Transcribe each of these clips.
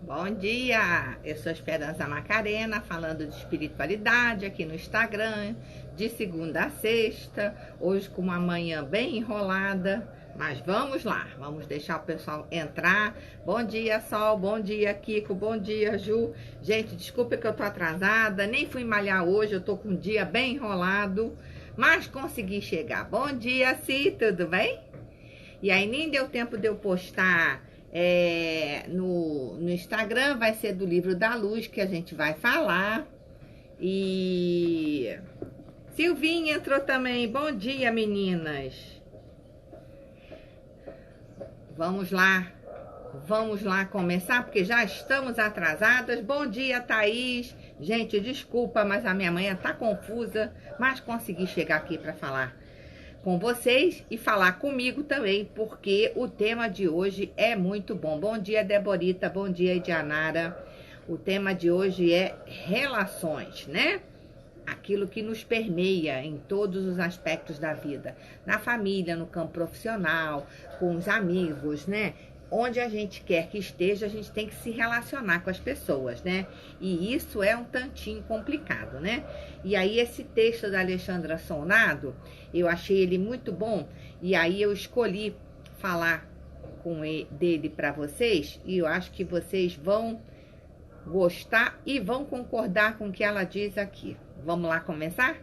Bom dia, eu sou Esperança Macarena, falando de espiritualidade aqui no Instagram, de segunda a sexta, hoje com uma manhã bem enrolada, mas vamos lá, vamos deixar o pessoal entrar. Bom dia, Sol, bom dia, Kiko, bom dia, Ju. Gente, desculpa que eu tô atrasada, nem fui malhar hoje, eu tô com um dia bem enrolado, mas consegui chegar. Bom dia, Si, tudo bem? E aí nem deu tempo de eu postar no Instagram, vai ser do Livro da Luz que a gente vai falar. E Silvinha entrou também. Bom dia, meninas. Vamos lá começar, porque já estamos atrasadas. Bom dia, Thaís. Gente, desculpa, mas a minha manhã tá confusa, mas consegui chegar aqui para falar com vocês e falar comigo também, porque o tema de hoje é muito bom. Bom dia, Deborita, bom dia, Edianara. O tema de hoje é relações, né? Aquilo que nos permeia em todos os aspectos da vida, na família, no campo profissional, com os amigos, né? Onde a gente quer que esteja, a gente tem que se relacionar com as pessoas, né? E isso é um tantinho complicado, né? E aí esse texto da Alexandra Sonado, eu achei ele muito bom, e aí eu escolhi falar dele para vocês, e eu acho que vocês vão gostar e vão concordar com o que ela diz aqui. Vamos lá começar?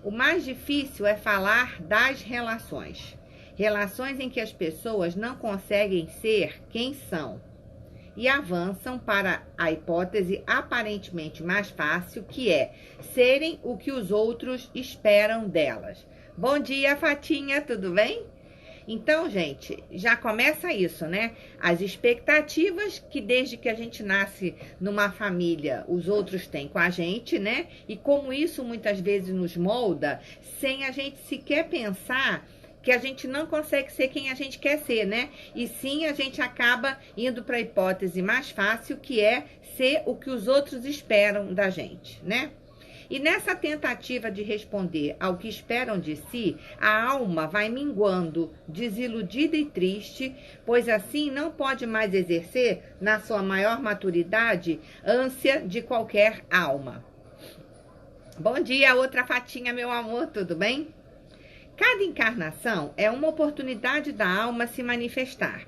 O mais difícil é falar das relações. Relações em que as pessoas não conseguem ser quem são e avançam para a hipótese aparentemente mais fácil, que é serem o que os outros esperam delas. Bom dia, Fatinha, tudo bem? Então, gente, já começa isso, né? As expectativas que desde que a gente nasce numa família, os outros têm com a gente, né? E como isso muitas vezes nos molda, sem a gente sequer pensar que a gente não consegue ser quem a gente quer ser, né? E sim, a gente acaba indo para a hipótese mais fácil, que é ser o que os outros esperam da gente, né? E nessa tentativa de responder ao que esperam de si, a alma vai minguando, desiludida e triste, pois assim não pode mais exercer, na sua maior maturidade, ânsia de qualquer alma. Bom dia, outra Fatinha, meu amor, tudo bem? Cada encarnação é uma oportunidade da alma se manifestar.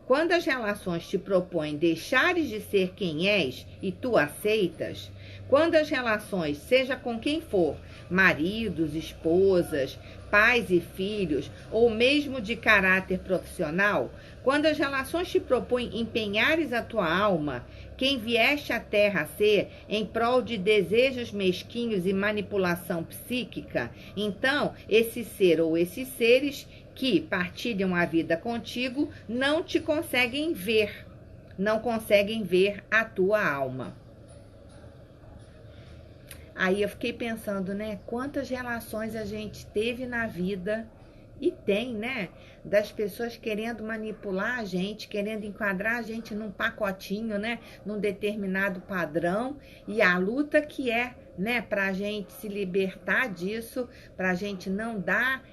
Quando as relações te propõem deixares de ser quem és e tu aceitas, quando as relações, seja com quem for, maridos, esposas, pais e filhos, ou mesmo de caráter profissional, quando as relações te propõem empenhares a tua alma, quem vieste à Terra a ser, em prol de desejos mesquinhos e manipulação psíquica, então esse ser ou esses seres que partilham a vida contigo não te conseguem ver, não conseguem ver a tua alma. Aí eu fiquei pensando, né, quantas relações a gente teve na vida e tem, né, das pessoas querendo manipular a gente, querendo enquadrar a gente num pacotinho, né, num determinado padrão, e a luta que é, né, pra gente se libertar disso, pra gente não dar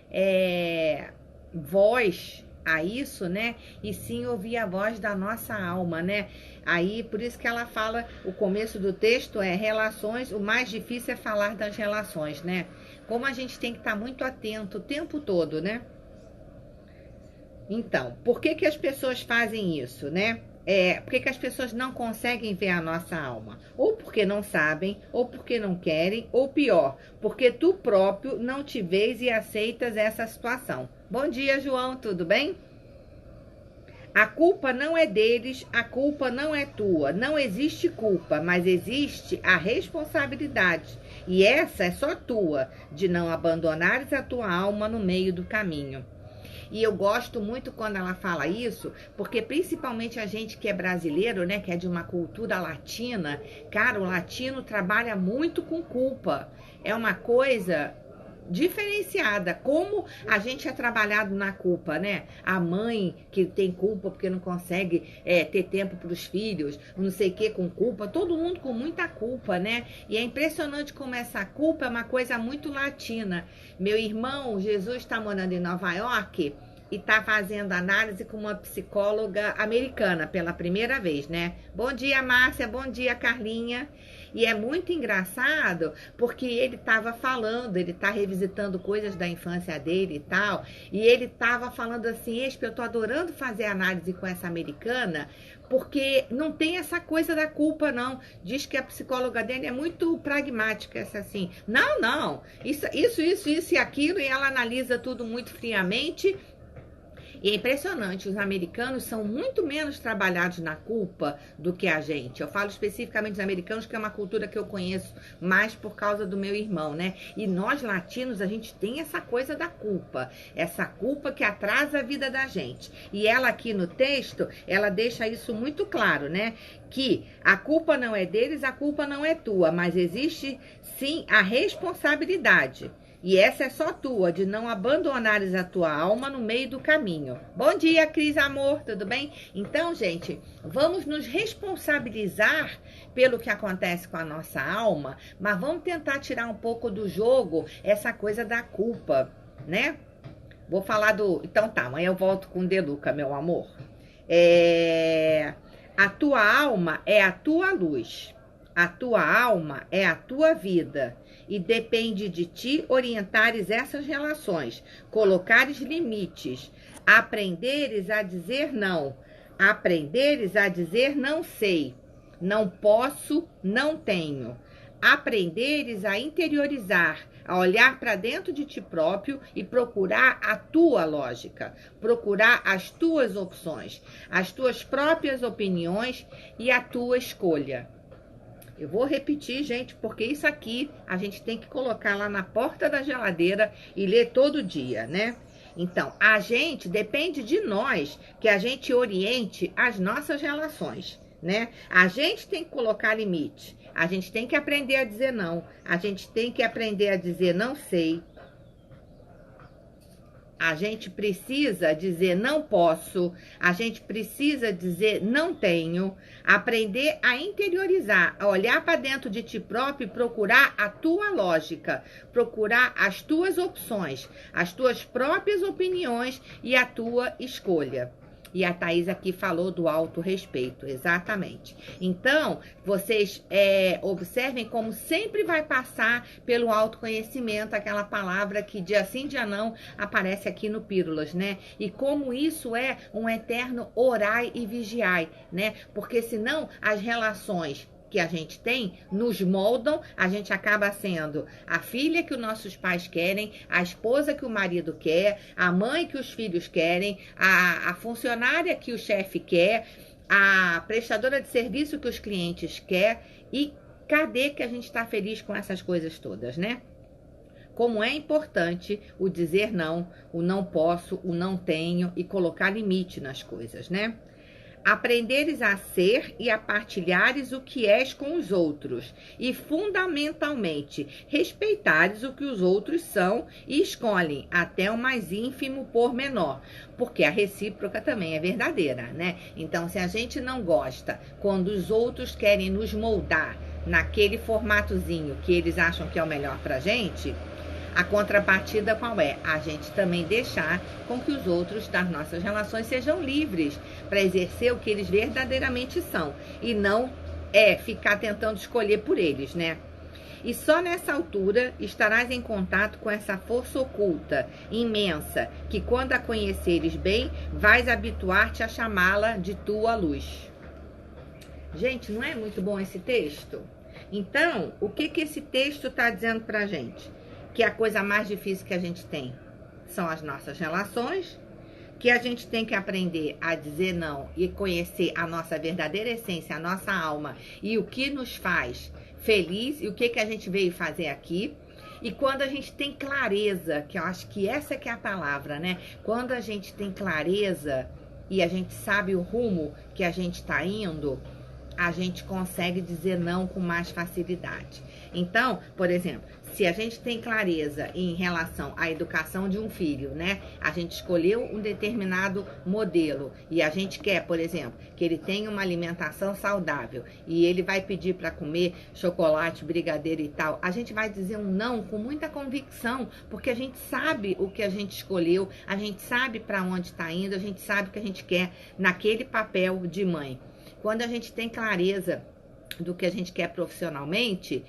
voz a isso, né? E sim ouvir a voz da nossa alma, né? Aí, por isso que ela fala, o começo do texto é relações, o mais difícil é falar das relações, né? Como a gente tem que estar muito atento o tempo todo, né? Então, por que as pessoas fazem isso, né? Por que as pessoas não conseguem ver a nossa alma? Ou porque não sabem, ou porque não querem, ou pior, porque tu próprio não te vês e aceitas essa situação. Bom dia, João, tudo bem? A culpa não é deles, a culpa não é tua. Não existe culpa, mas existe a responsabilidade. E essa é só tua, de não abandonares a tua alma no meio do caminho. E eu gosto muito quando ela fala isso, porque principalmente a gente que é brasileiro, né, que é de uma cultura latina, cara, o latino trabalha muito com culpa. É uma coisa diferenciada, como a gente é trabalhado na culpa, né? A mãe que tem culpa porque não consegue ter tempo para os filhos, não sei o que, com culpa, todo mundo com muita culpa, né? E é impressionante como essa culpa é uma coisa muito latina. Meu irmão, Jesus está morando em Nova York e tá fazendo análise com uma psicóloga americana pela primeira vez, né? Bom dia, Márcia, bom dia, Carlinha. E é muito engraçado porque ele estava falando, ele tá revisitando coisas da infância dele e tal, e ele estava falando assim, eu tô adorando fazer análise com essa americana, porque não tem essa coisa da culpa, não. Diz que a psicóloga dele é muito pragmática, essa assim, não, isso e aquilo, e ela analisa tudo muito friamente. E é impressionante, os americanos são muito menos trabalhados na culpa do que a gente. Eu falo especificamente dos americanos, que é uma cultura que eu conheço mais por causa do meu irmão, né? E nós latinos, a gente tem essa coisa da culpa, essa culpa que atrasa a vida da gente. E ela aqui no texto, ela deixa isso muito claro, né? Que a culpa não é deles, a culpa não é tua, mas existe sim a responsabilidade. E essa é só tua, de não abandonares a tua alma no meio do caminho. Bom dia, Cris, amor, tudo bem? Então, gente, vamos nos responsabilizar pelo que acontece com a nossa alma, mas vamos tentar tirar um pouco do jogo essa coisa da culpa, né? Vou falar do... Então tá, amanhã eu volto com o Deluca, meu amor. A tua alma é a tua luz. A tua alma é a tua vida. E depende de ti orientares essas relações, colocares limites, aprenderes a dizer não, aprenderes a dizer não sei, não posso, não tenho, aprenderes a interiorizar, a olhar para dentro de ti próprio e procurar a tua lógica, procurar as tuas opções, as tuas próprias opiniões e a tua escolha. Eu vou repetir, gente, porque isso aqui a gente tem que colocar lá na porta da geladeira e ler todo dia, né? Então, a gente, depende de nós que a gente oriente as nossas relações, né? A gente tem que colocar limite, a gente tem que aprender a dizer não, a gente tem que aprender a dizer não sei. A gente precisa dizer não posso, a gente precisa dizer não tenho, aprender a interiorizar, a olhar para dentro de ti próprio e procurar a tua lógica, procurar as tuas opções, as tuas próprias opiniões e a tua escolha. E a Thaís aqui falou do autorrespeito, exatamente. Então, vocês observem como sempre vai passar pelo autoconhecimento, aquela palavra que dia sim, dia não, aparece aqui no Pílulas, né? E como isso é um eterno orai e vigiai, né? Porque senão as relações que a gente tem nos moldam, a gente acaba sendo a filha que os nossos pais querem, a esposa que o marido quer, a mãe que os filhos querem, a funcionária que o chefe quer, a prestadora de serviço que os clientes querem. E cadê que a gente está feliz com essas coisas todas, né? Como é importante o dizer não, o não posso, o não tenho e colocar limite nas coisas, né? Aprenderes a ser e a partilhares o que és com os outros e, fundamentalmente, respeitares o que os outros são e escolhem, até o mais ínfimo pormenor, porque a recíproca também é verdadeira, né? Então, se a gente não gosta quando os outros querem nos moldar naquele formatozinho que eles acham que é o melhor pra gente, a contrapartida qual é? A gente também deixar com que os outros das nossas relações sejam livres para exercer o que eles verdadeiramente são. E não ficar tentando escolher por eles, né? E só nessa altura estarás em contato com essa força oculta, imensa, que quando a conheceres bem, vais habituar-te a chamá-la de tua luz. Gente, não é muito bom esse texto? Então, o que esse texto está dizendo para a gente? Que a coisa mais difícil que a gente tem são as nossas relações, que a gente tem que aprender a dizer não e conhecer a nossa verdadeira essência, a nossa alma e o que nos faz feliz e o que a gente veio fazer aqui. E quando a gente tem clareza, que eu acho que essa que é a palavra, né? Quando a gente tem clareza e a gente sabe o rumo que a gente está indo, a gente consegue dizer não com mais facilidade. Então, por exemplo, se a gente tem clareza em relação à educação de um filho, né? A gente escolheu um determinado modelo e a gente quer, por exemplo, que ele tenha uma alimentação saudável e ele vai pedir para comer chocolate, brigadeiro e tal, a gente vai dizer um não com muita convicção, porque a gente sabe o que a gente escolheu, a gente sabe para onde está indo, a gente sabe o que a gente quer naquele papel de mãe. Quando a gente tem clareza do que a gente quer profissionalmente,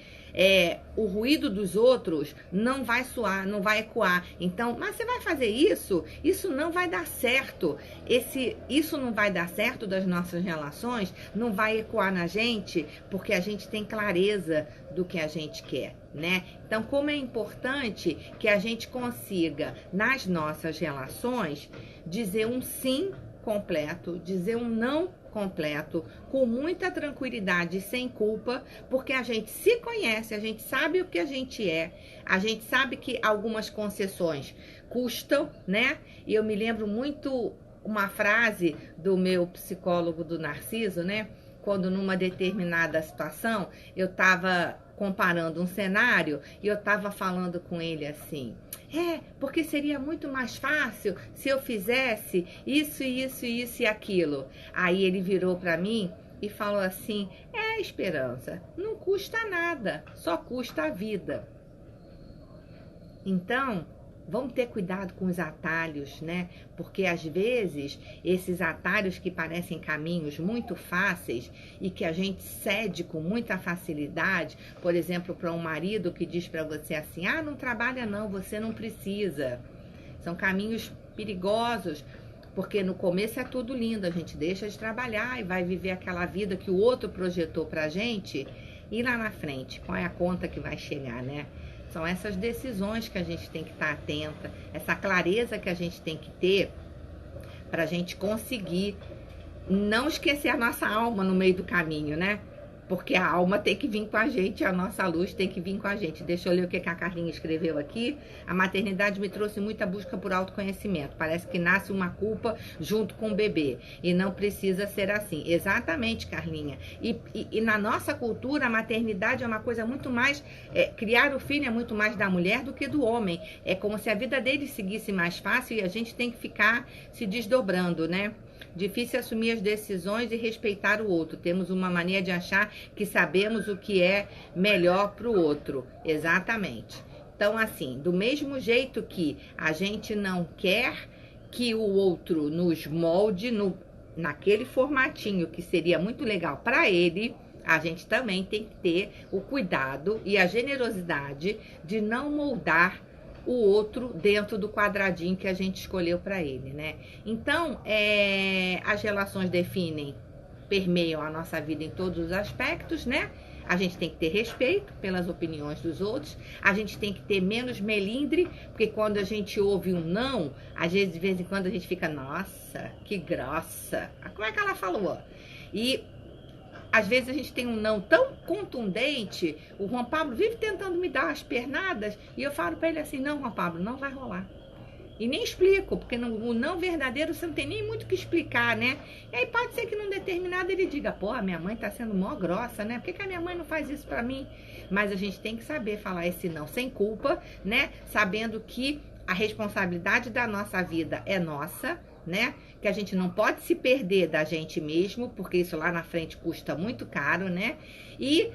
o ruído dos outros não vai soar, não vai ecoar. Então, mas você vai fazer isso? Isso não vai dar certo. Isso não vai dar certo das nossas relações, não vai ecoar na gente, porque a gente tem clareza do que a gente quer, né? Então, como é importante que a gente consiga, nas nossas relações, dizer um sim completo, dizer um não completo, com muita tranquilidade e sem culpa, porque a gente se conhece, a gente sabe o que a gente é, a gente sabe que algumas concessões custam, né? E eu me lembro muito uma frase do meu psicólogo do Narciso, né? Quando numa determinada situação eu estava comparando um cenário e eu estava falando com ele assim: porque seria muito mais fácil se eu fizesse isso, isso, isso e aquilo. Aí ele virou para mim e falou assim: Esperança, não custa nada, só custa a vida. Então, vamos ter cuidado com os atalhos, né? Porque às vezes esses atalhos que parecem caminhos muito fáceis e que a gente cede com muita facilidade, por exemplo, para um marido que diz para você assim: não trabalha não, você não precisa. São caminhos perigosos, porque no começo é tudo lindo, a gente deixa de trabalhar e vai viver aquela vida que o outro projetou pra gente, e lá na frente, qual é a conta que vai chegar, né? São essas decisões que a gente tem que estar atenta, essa clareza que a gente tem que ter para a gente conseguir não esquecer a nossa alma no meio do caminho, né? Porque a alma tem que vir com a gente, a nossa luz tem que vir com a gente. Deixa eu ler o que a Carlinha escreveu aqui. A maternidade me trouxe muita busca por autoconhecimento. Parece que nasce uma culpa junto com o bebê. E não precisa ser assim. Exatamente, Carlinha. E na nossa cultura, a maternidade é uma coisa muito mais... criar o filho é muito mais da mulher do que do homem. É como se a vida dele seguisse mais fácil e a gente tem que ficar se desdobrando, né? Difícil assumir as decisões e respeitar o outro. Temos uma mania de achar que sabemos o que é melhor para o outro. Exatamente. Então, assim, do mesmo jeito que a gente não quer que o outro nos molde naquele formatinho que seria muito legal para ele, a gente também tem que ter o cuidado e a generosidade de não moldar o outro dentro do quadradinho que a gente escolheu para ele, né? Então, as relações permeiam a nossa vida em todos os aspectos, né? A gente tem que ter respeito pelas opiniões dos outros, a gente tem que ter menos melindre, porque quando a gente ouve um não, às vezes, de vez em quando, a gente fica: nossa, que grossa, como é que ela falou? E às vezes a gente tem um não tão contundente. O Juan Pablo vive tentando me dar as pernadas e eu falo para ele assim: não, Juan Pablo, não vai rolar. E nem explico, porque o não verdadeiro você não tem nem muito o que explicar, né? E aí pode ser que num determinado ele diga: porra, minha mãe tá sendo mó grossa, né? Por que a minha mãe não faz isso pra mim? Mas a gente tem que saber falar esse não sem culpa, né? Sabendo que a responsabilidade da nossa vida é nossa, né? Que a gente não pode se perder da gente mesmo, porque isso lá na frente custa muito caro, né? E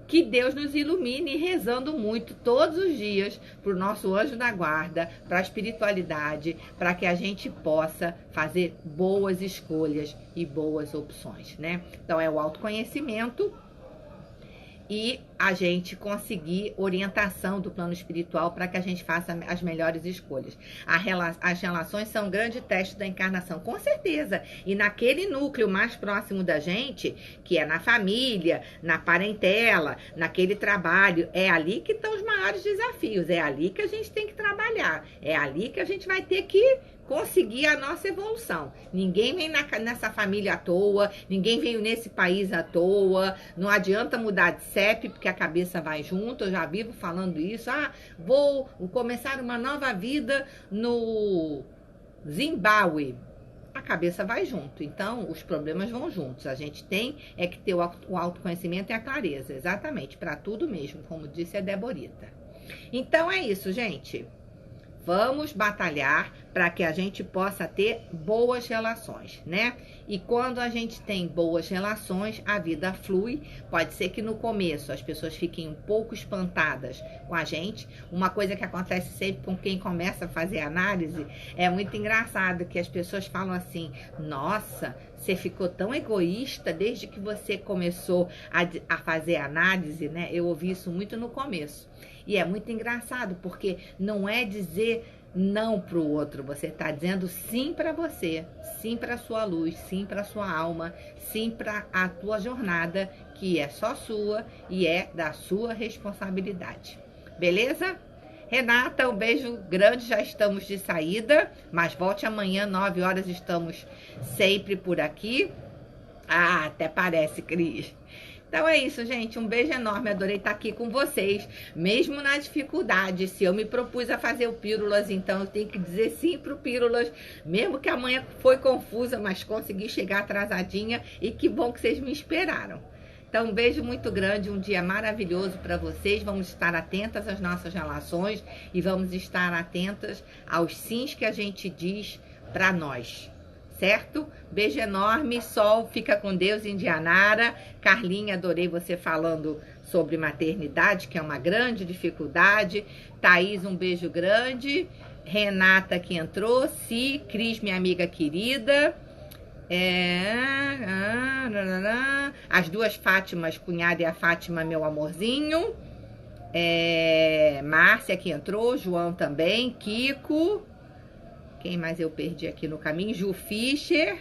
que Deus nos ilumine rezando muito todos os dias para o nosso anjo da guarda, para a espiritualidade, para que a gente possa fazer boas escolhas e boas opções, né? Então é o autoconhecimento e a gente conseguir orientação do plano espiritual para que a gente faça as melhores escolhas. As relações são um grande teste da encarnação, com certeza. E naquele núcleo mais próximo da gente, que é na família, na parentela, naquele trabalho, é ali que estão os maiores desafios, é ali que a gente tem que trabalhar, é ali que a gente vai ter que conseguir a nossa evolução. Ninguém vem nessa família à toa, ninguém veio nesse país à toa, não adianta mudar de CEP, porque a cabeça vai junto. Eu já vivo falando isso: vou começar uma nova vida no Zimbábue. a cabeça vai junto. Então, os problemas vão juntos. A gente tem que ter o autoconhecimento e a clareza. Exatamente, para tudo mesmo, como disse a Deborita. Então, é isso, gente. Vamos batalhar para que a gente possa ter boas relações, né? E quando a gente tem boas relações, a vida flui. Pode ser que no começo as pessoas fiquem um pouco espantadas com a gente. Uma coisa que acontece sempre com quem começa a fazer análise é muito engraçado, que as pessoas falam assim: nossa, você ficou tão egoísta desde que você começou a fazer análise, né? Eu ouvi isso muito no começo. E é muito engraçado, porque não é dizer não para o outro, você está dizendo sim para você, sim para a sua luz, sim para a sua alma, sim para a tua jornada, que é só sua e é da sua responsabilidade. Beleza? Renata, um beijo grande, já estamos de saída, mas volte amanhã, 9 horas, estamos sempre por aqui. Ah, até parece, Cris. Então é isso, gente. Um beijo enorme. Adorei estar aqui com vocês, mesmo na dificuldade. Se eu me propus a fazer o Pílulas, então eu tenho que dizer sim pro Pílulas, mesmo que amanhã foi confusa, mas consegui chegar atrasadinha e que bom que vocês me esperaram. Então, um beijo muito grande, um dia maravilhoso para vocês. Vamos estar atentas às nossas relações e vamos estar atentas aos sims que a gente diz para nós. Certo? Beijo enorme, Sol, fica com Deus, Indianara. Carlinha, adorei você falando sobre maternidade, que é uma grande dificuldade. Thaís, um beijo grande. Renata que entrou, Cris, minha amiga querida. As duas Fátimas, cunhada e a Fátima, meu amorzinho. Márcia que entrou, João também, Kiko. Quem mais eu perdi aqui no caminho? Ju Fischer.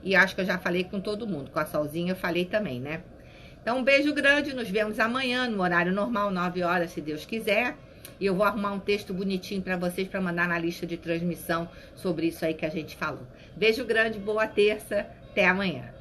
E acho que eu já falei com todo mundo. Com a Solzinha eu falei também, né? Então, um beijo grande. Nos vemos amanhã no horário normal, 9 horas, se Deus quiser. E eu vou arrumar um texto bonitinho para vocês, para mandar na lista de transmissão sobre isso aí que a gente falou. Beijo grande, boa terça. Até amanhã.